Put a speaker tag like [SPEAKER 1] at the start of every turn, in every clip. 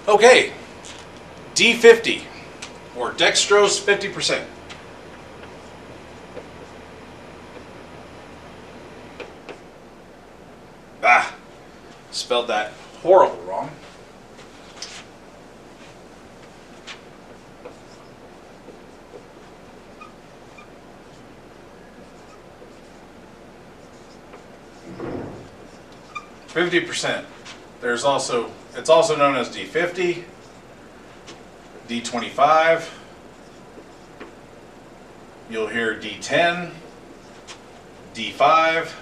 [SPEAKER 1] Okay, D50 or dextrose 50%. Ah, spelled that horrible wrong. %. There's also, it's also known as D50, D25. You'll hear D10, D5.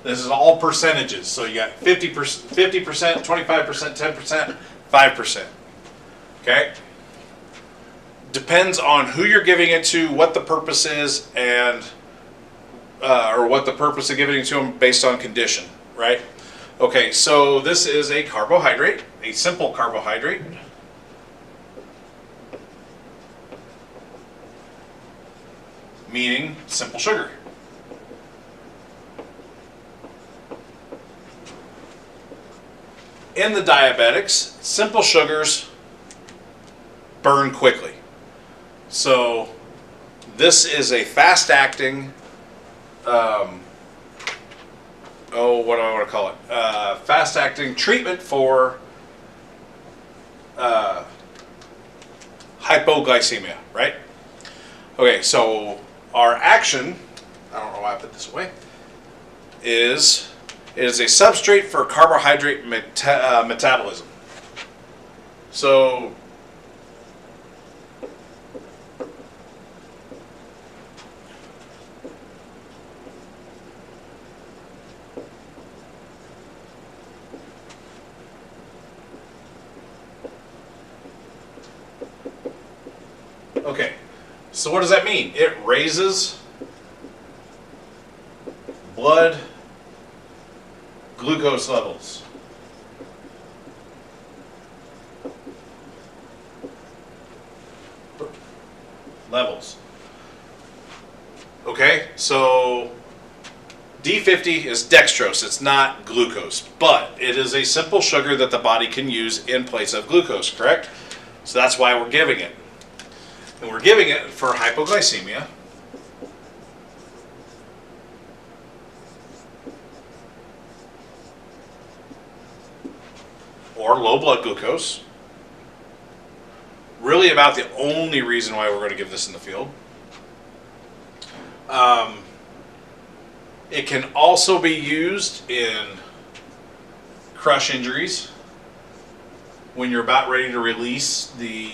[SPEAKER 1] This is all percentages. So you got 50%, 25%, 10%, 5%. Okay? Depends on who you're giving it to, what the purpose is, and or what the purpose of giving it to them based on condition, right? Okay, so this is a carbohydrate, a simple carbohydrate. Meaning simple sugar. In the diabetics, simple sugars burn quickly. So this is a fast-acting, what do I want to call it? Fast-acting treatment for hypoglycemia, right? Okay, so our action, I don't know why I put this away, is it is a substrate for carbohydrate metabolism. So okay, so what does that mean? It raises blood glucose levels. Okay, so D50 is dextrose. It's not glucose, but it is a simple sugar that the body can use in place of glucose, correct? So that's why we're giving it. And we're giving it for hypoglycemia. Or low blood glucose. Really about the only reason why we're going to give this in the field. It can also be used in crush injuries when you're about ready to release the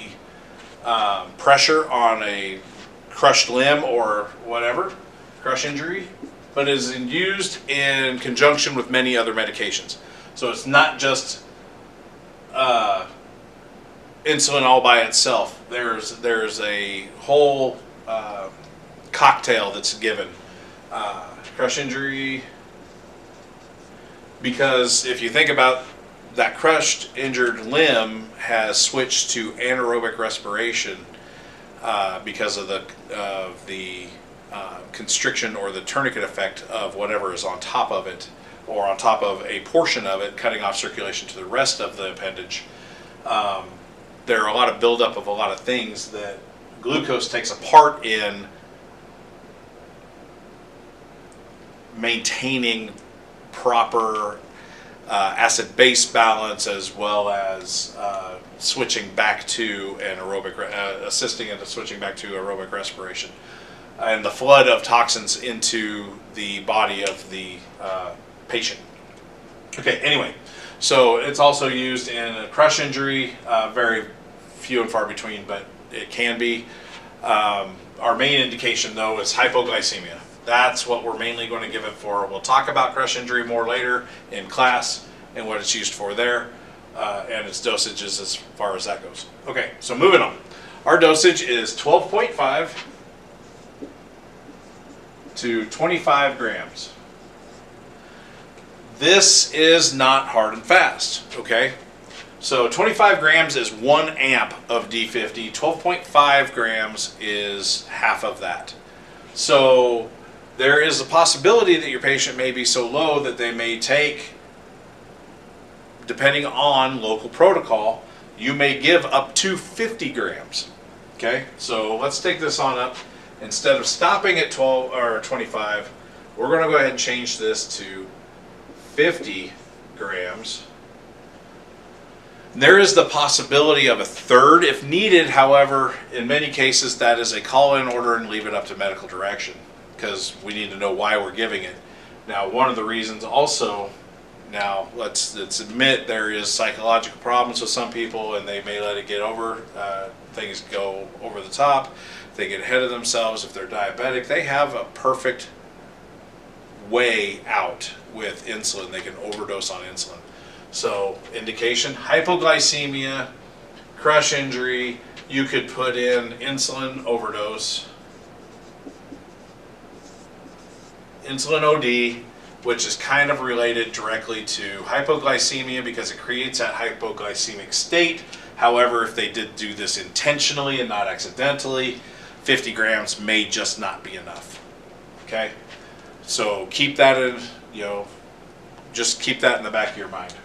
[SPEAKER 1] pressure on a crushed limb or whatever, crush injury, but is used in conjunction with many other medications. So it's not just insulin all by itself. There's a whole cocktail that's given. Crush injury, because if you think about that crushed, injured limb has switched to anaerobic respiration because of the constriction or the tourniquet effect of whatever is on top of it, or on top of a portion of it, cutting off circulation to the rest of the appendage. There are a lot of buildup of a lot of things that glucose takes a part in maintaining proper acid-base balance, as well as switching back to anaerobic, assisting in switching back to aerobic respiration, and the flood of toxins into the body of the patient. Okay, anyway, so it's also used in a crush injury, very few and far between, but it can be. Our main indication, though, is hypoglycemia. That's what we're mainly going to give it for. We'll talk about crush injury more later in class and what it's used for there, and its dosages as far as that goes. Okay, so moving on. Our dosage is 12.5 to 25 grams. This is not hard and fast, okay? So 25 grams is 1 amp of D50. 12.5 grams is half of that. So there is a possibility that your patient may be so low that they may take depending on local protocol, you may give up to 50 grams. Okay, so let's take this on up. Instead of stopping at 12 or 25, we're going to go ahead and change this to 50 grams. There is the possibility of a third if needed. However, in many cases, that is a call-in order and leave it up to medical direction, because we need to know why we're giving it. Now, one of the reasons also, now let's admit there is psychological problems with some people, and they may let it get over, things go over the top, they get ahead of themselves. If they're diabetic, they have a perfect way out with insulin. They can overdose on insulin. So indication, hypoglycemia, crush injury, you could put in insulin overdose, insulin OD, which is kind of related directly to hypoglycemia because it creates that hypoglycemic state. However, if they did do this intentionally and not accidentally, 50 grams may just not be enough. Okay? So keep that in, just keep that in the back of your mind.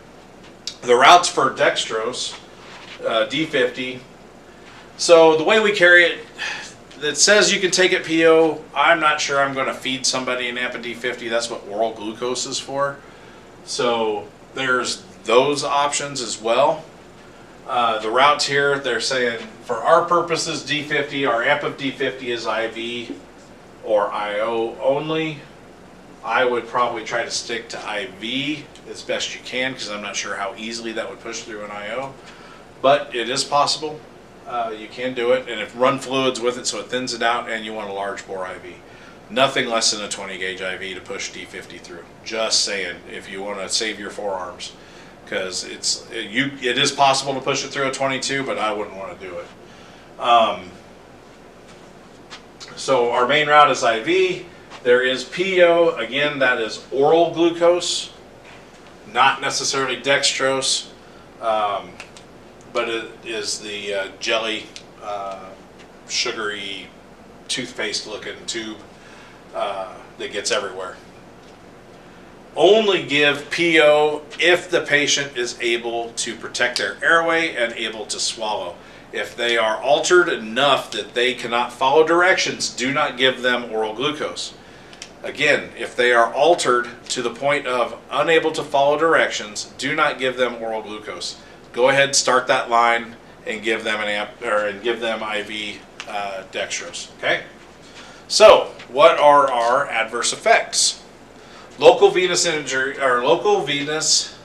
[SPEAKER 1] The routes for dextrose, D50. So the way we carry it, it says you can take it PO. I'm not sure I'm going to feed somebody an amp of D50. That's what oral glucose is for. So there's those options as well. The routes here, they're saying for our purposes, D50, our amp of D50 is IV or IO only. I would probably try to stick to IV as best you can, because I'm not sure how easily that would push through an IO. But it is possible. You can do it, and if run fluids with it so it thins it out, and you want a large bore IV. Nothing less than a 20 gauge IV to push D50 through. Just saying, if you want to save your forearms, because it is possible to push it through a 22, but I wouldn't want to do it. So our main route is IV. There is PO, again, that is oral glucose, not necessarily dextrose, but it is the jelly, sugary, toothpaste-looking tube that gets everywhere. Only give PO if the patient is able to protect their airway and able to swallow. If they are altered enough that they cannot follow directions, do not give them oral glucose. Again, if they are altered to the point of unable to follow directions, do not give them oral glucose. Go ahead, start that line, and give them give them IV dextrose. Okay. So, what are our adverse effects? Local venous injury, or local venous,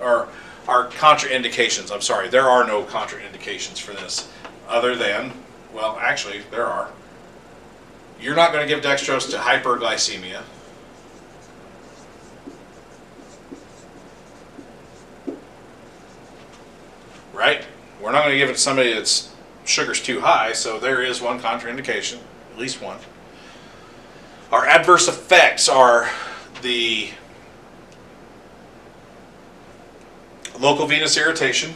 [SPEAKER 1] or our contraindications. I'm sorry, there are no contraindications for this, other than, well, actually, there are. You're not going to give dextrose to hyperglycemia. Right? We're not going to give it to somebody that's sugar's too high, so there is one contraindication, at least one. Our adverse effects are the local venous irritation,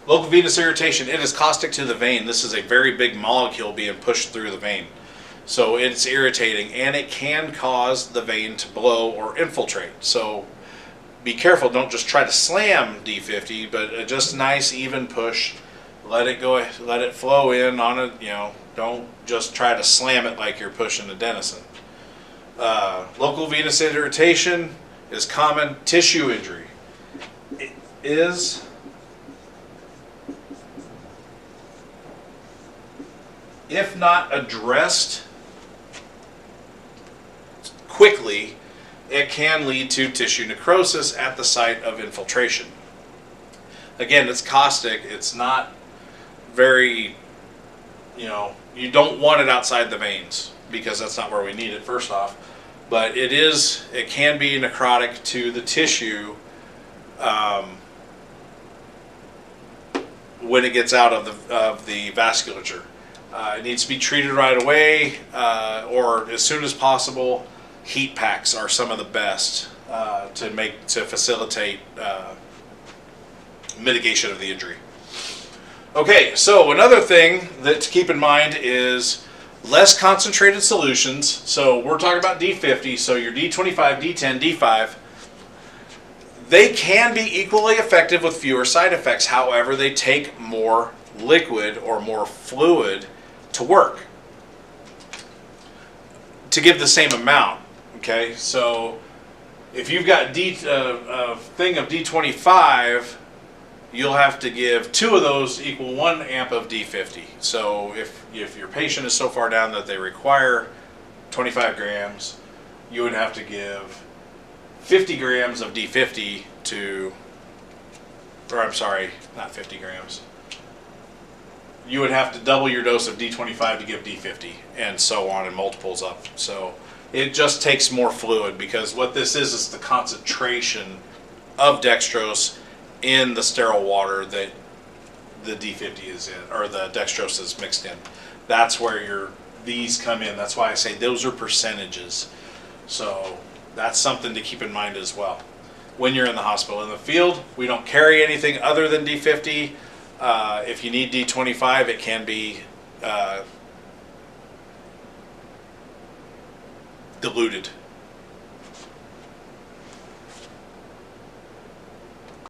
[SPEAKER 1] local venous irritation. It is caustic to the vein. This is a very big molecule being pushed through the vein. So it's irritating, and it can cause the vein to blow or infiltrate. So be careful. Don't just try to slam D50, but just a nice even push. Let it go. Let it flow in on it. Don't just try to slam it like you're pushing a Denison. Local venous irritation is common. Tissue injury is if not addressed quickly, it can lead to tissue necrosis at the site of infiltration. Again, it's caustic. It's not very, you don't want it outside the veins because that's not where we need it, first off. But it can be necrotic to the tissue when it gets out of the vasculature. It needs to be treated right away or as soon as possible. Heat packs are some of the best to facilitate mitigation of the injury. Okay, so another thing that to keep in mind is less concentrated solutions. So we're talking about D50, so your D25, D10, D5, they can be equally effective with fewer side effects. However, they take more liquid or more fluid to work to give the same amount. Okay, so if you've got a thing of D25, you'll have to give 2 of those equal 1 amp of D50. So if your patient is so far down that they require 25 grams, you would have to give 50 grams of D50 to, or I'm sorry, not 50 grams. You would have to double your dose of D25 to give D50, and so on, and multiples up. So it just takes more fluid, because what this is the concentration of dextrose in the sterile water that the D50 is in, or the dextrose is mixed in. That's where these come in. That's why I say those are percentages. So that's something to keep in mind as well when you're in the hospital. In the field, we don't carry anything other than D50. If you need D25, it can be diluted